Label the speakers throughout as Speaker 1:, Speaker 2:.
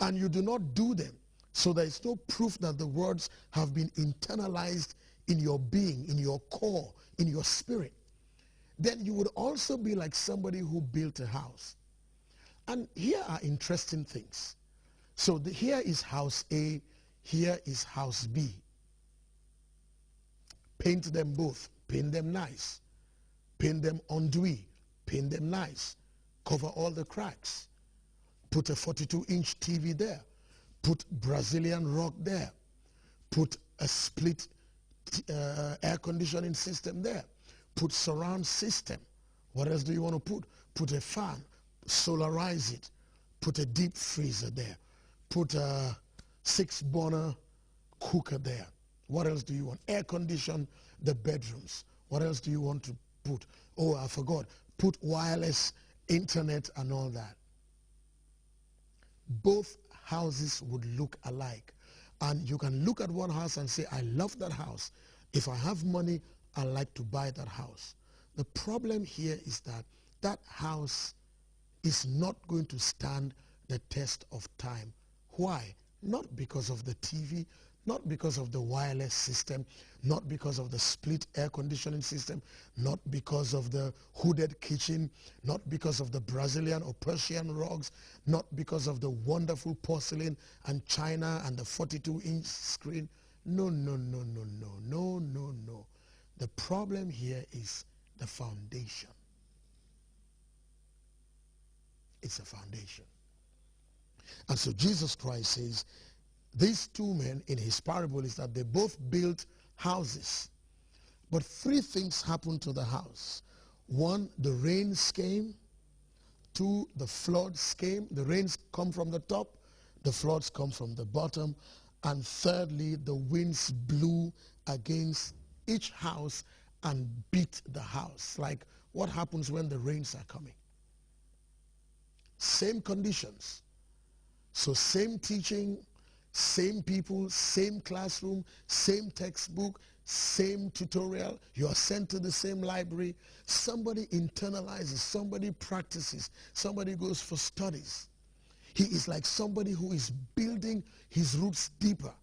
Speaker 1: and you do not do them, so there is no proof that the words have been internalized in your being, in your core, in your spirit, then you would also be like somebody who built a house. And here are interesting things. So here is house A, here is house B. Paint them both, paint them nice, paint them enduit, paint them nice, cover all the cracks, put a 42-inch TV there, put Brazilian rock there, put a split air conditioning system there, put surround system. What else do you want to put? Put a fan, solarize it, put a deep freezer there, put a 6-burner cooker there. What else do you want? Air condition the bedrooms. What else do you want to put? Oh, I forgot. Put wireless internet and all that. Both houses would look alike. And you can look at one house and say, I love that house. If I have money, I like to buy that house. The problem here is that that house is not going to stand the test of time. Why? Not because of the TV, not because of the wireless system, not because of the split air conditioning system, not because of the hooded kitchen, not because of the Brazilian or Persian rugs, not because of the wonderful porcelain and china and the 42-inch screen. No, no, no, no, no, no, no, no. The problem here is the foundation. It's a foundation. And so Jesus Christ says, these two men in his parable is that they both built houses. But 3 things happened to the house. 1, the rains came. 2, the floods came. The rains come from the top, the floods come from the bottom. And thirdly, the winds blew against each house and beat the house. Like what happens when the rains are coming. Same conditions. So same teaching, same people, same classroom, same textbook, same tutorial. You are sent to the same library. Somebody internalizes, somebody practices, somebody goes for studies. He is like somebody who is building his roots deeper.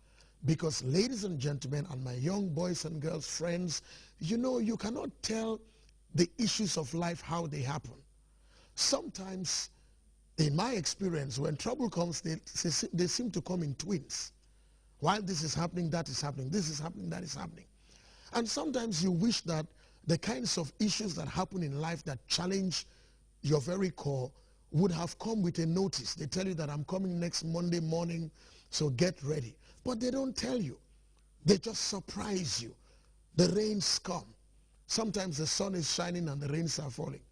Speaker 1: Because, ladies and gentlemen, and my young boys and girls, friends, you know, you cannot tell the issues of life how they happen. Sometimes, in my experience, when trouble comes, they seem to come in twins. While this is happening, that is happening. This is happening, that is happening. And sometimes you wish that the kinds of issues that happen in life that challenge your very core would have come with a notice. They tell you that I'm coming next Monday morning, so get ready. But they don't tell you. They just surprise you. The rains come. Sometimes the sun is shining and the rains are falling.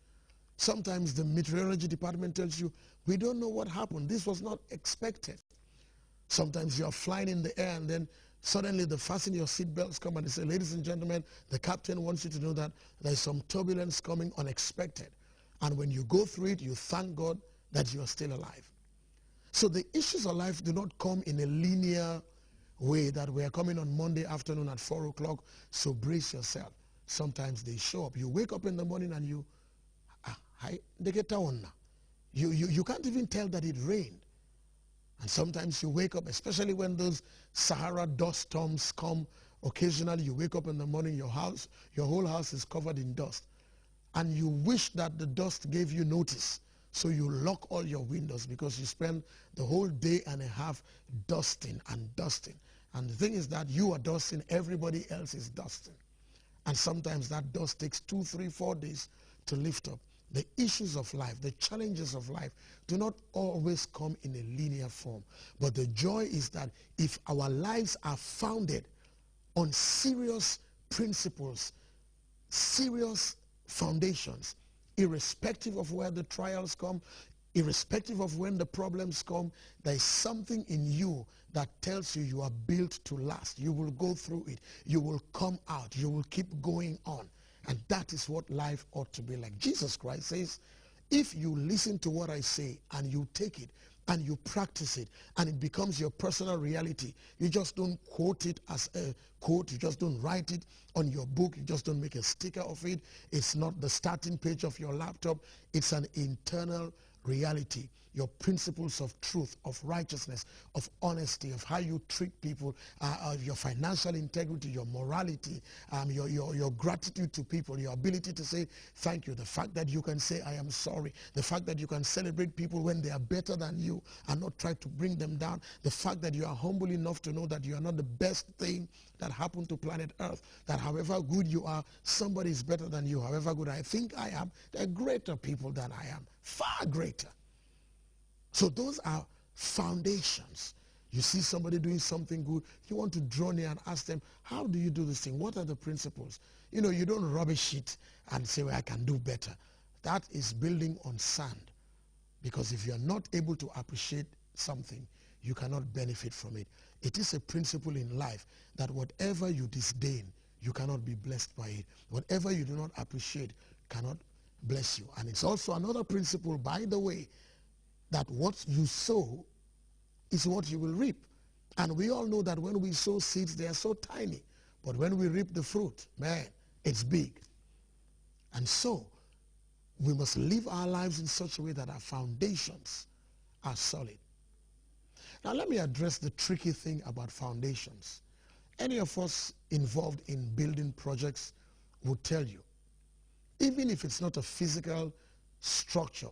Speaker 1: Sometimes the meteorology department tells you, we don't know what happened. This was not expected. Sometimes you are flying in the air and then suddenly they fasten your seatbelts come and they say, ladies and gentlemen, the captain wants you to know that there's some turbulence coming unexpected. And when you go through it, you thank God that you are still alive. So the issues of life do not come in a linear way that we are coming on Monday afternoon at 4 o'clock, so brace yourself. Sometimes they show up. You wake up in the morning and you can't even tell that it rained. And sometimes you wake up, especially when those Sahara dust storms come, occasionally you wake up in the morning, your whole house is covered in dust. And you wish that the dust gave you notice. So you lock all your windows because you spend the whole day and a half dusting and dusting. And the thing is that you are dusting, everybody else is dusting. And sometimes that dust takes 2, 3, 4 days to lift up. The issues of life, the challenges of life do not always come in a linear form. But the joy is that if our lives are founded on serious principles, serious foundations, irrespective of where the trials come, irrespective of when the problems come, there is something in you that tells you you are built to last. You will go through it. You will come out. You will keep going on. And that is what life ought to be like. Jesus Christ says, if you listen to what I say and you take it and you practice it and it becomes your personal reality, you just don't quote it as a quote, you just don't write it on your book, you just don't make a sticker of it. It's not the starting page of your laptop. It's an internal reality. your principles of truth, of righteousness, of honesty, of how you treat people, of your financial integrity, your morality, your gratitude to people, your ability to say thank you, the fact that you can say I am sorry, the fact that you can celebrate people when they are better than you and not try to bring them down, the fact that you are humble enough to know that you are not the best thing that happened to planet Earth, that however good you are, somebody is better than you. However good I think I am, there are greater people than I am, far greater. So those are foundations. You see somebody doing something good, you want to draw near and ask them, how do you do this thing? What are the principles? You know, you don't rubbish it and say, well, I can do better. That is building on sand. Because if you're not able to appreciate something, you cannot benefit from it. It is a principle in life that whatever you disdain, you cannot be blessed by it. Whatever you do not appreciate cannot bless you. And it's also another principle, by the way, that what you sow is what you will reap. And we all know that when we sow seeds, they are so tiny. But when we reap the fruit, man, it's big. And so, we must live our lives in such a way that our foundations are solid. Now, let me address the tricky thing about foundations. Any of us involved in building projects will tell you, even if it's not a physical structure,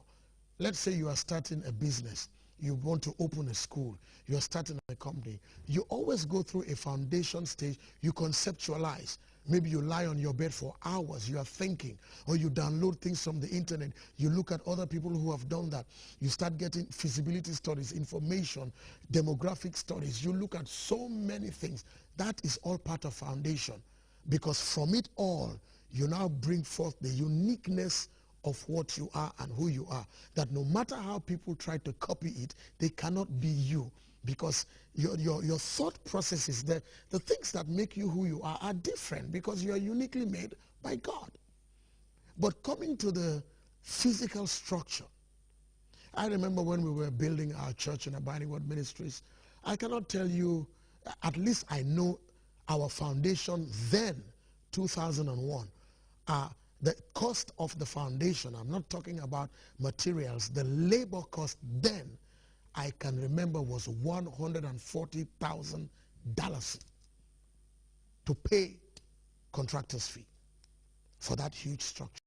Speaker 1: let's say you are starting a business, you want to open a school, you are starting a company, you always go through a foundation stage, you conceptualize. Maybe you lie on your bed for hours, you are thinking, or you download things from the internet, you look at other people who have done that, you start getting feasibility studies, information, demographic studies, you look at so many things. That is all part of foundation, because from it all, you now bring forth the uniqueness of what you are and who you are, that no matter how people try to copy it, they cannot be you, because your thought processes, the things that make you who you are different, because you are uniquely made by God. But coming to the physical structure, I remember when we were building our church in Abiding Word Ministries, I cannot tell you, at least I know our foundation then, 2001, the cost of the foundation, I'm not talking about materials, the labor cost then, I can remember, was $140,000 to pay contractor's fee for that huge structure.